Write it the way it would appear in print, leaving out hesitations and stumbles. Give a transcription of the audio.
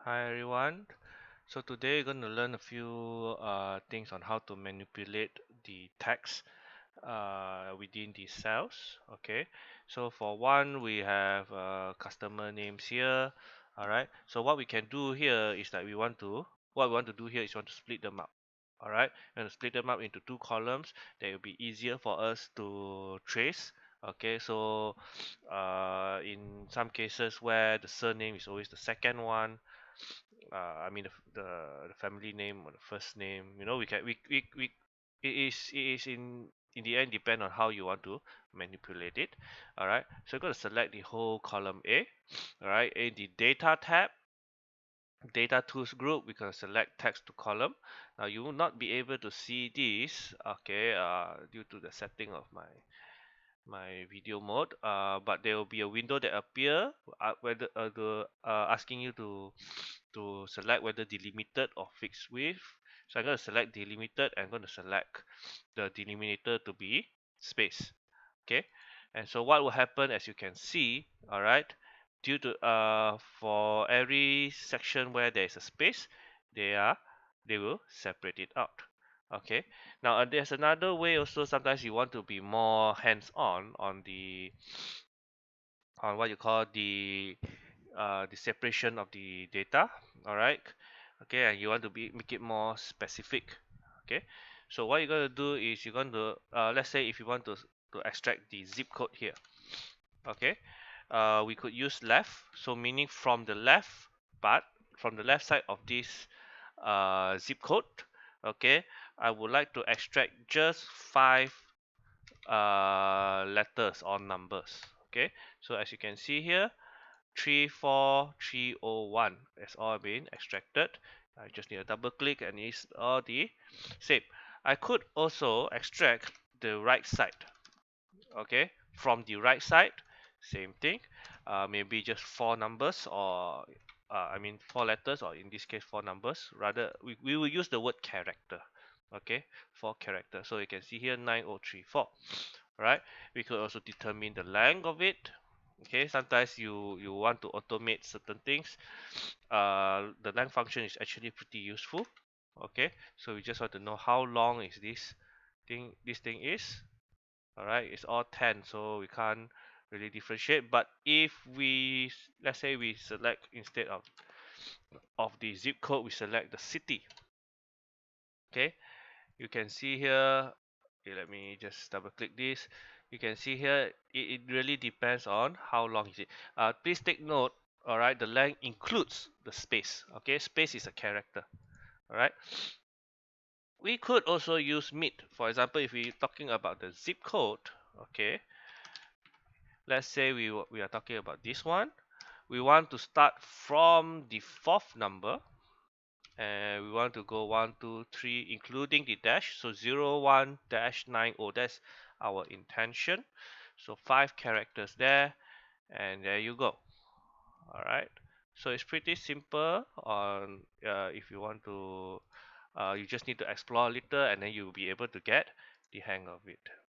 Hi everyone. So today we're going to learn a few things on how to manipulate the text within the cells. Okay. So for one, we have customer names here. All right. So what we can do here is that what we want to do here is we want to split them up. All right. We want to split them up into two columns. That will be easier for us to trace. Okay. So in some cases where the surname is always the second one, I mean the family name or the first name, we can we it is in the end depend on how you want to manipulate it. All right, so you're going to select the whole column A. All right, in the data tab, data tools group, we can select text to column. Now you will not be able to see this, okay, due to the setting of my video mode, but there will be a window that appear, whether asking you to select whether delimited or fixed width. So I'm going to select delimited. I'm going to select the delimiter to be space. Okay, and so what will happen, as you can see, all right, due to for every section where there is a space, they will separate it out. Okay, now there's another way also. Sometimes you want to be more hands-on on what you call the separation of the data. All right, okay, and you want to make it more specific. Okay, so what you're going to do is you're going to let's say if you want to extract the zip code here. Okay, we could use left, so meaning from the left part, from the left side of this zip code. Okay, I would like to extract just 5 letters or numbers. Okay, so as you can see here, 34301 has all been extracted. I just need a double click and it's all the same. I could also extract the right side. Okay, from the right side, same thing. Maybe just 4 numbers, or I mean 4 letters, or in this case 4 numbers. Rather, we will use the word character. Okay, 4 character. So you can see here 9034. Right, we could also determine the length of it. Okay, sometimes you want to automate certain things. The length function is actually pretty useful. Okay, so we just want to know how long is this thing is. All right, it's all 10, so we can't really differentiate. But if we, let's say we select, instead of the zip code, we select the city. Okay, you can see here, okay, let me just double click this. You can see here it really depends on how long is it. Please take note, all right, the length includes the space. Okay, space is a character. All right, we could also use mid. For example, if we're talking about the zip code, okay, let's say we are talking about this one. We want to start from the 4th number, and we want to go 1 2 3 including the dash, so 01 dash 90. That's our intention. So 5 characters there, and there you go. All right, so it's pretty simple. On if you want to you just need to explore a little, and then you'll be able to get the hang of it.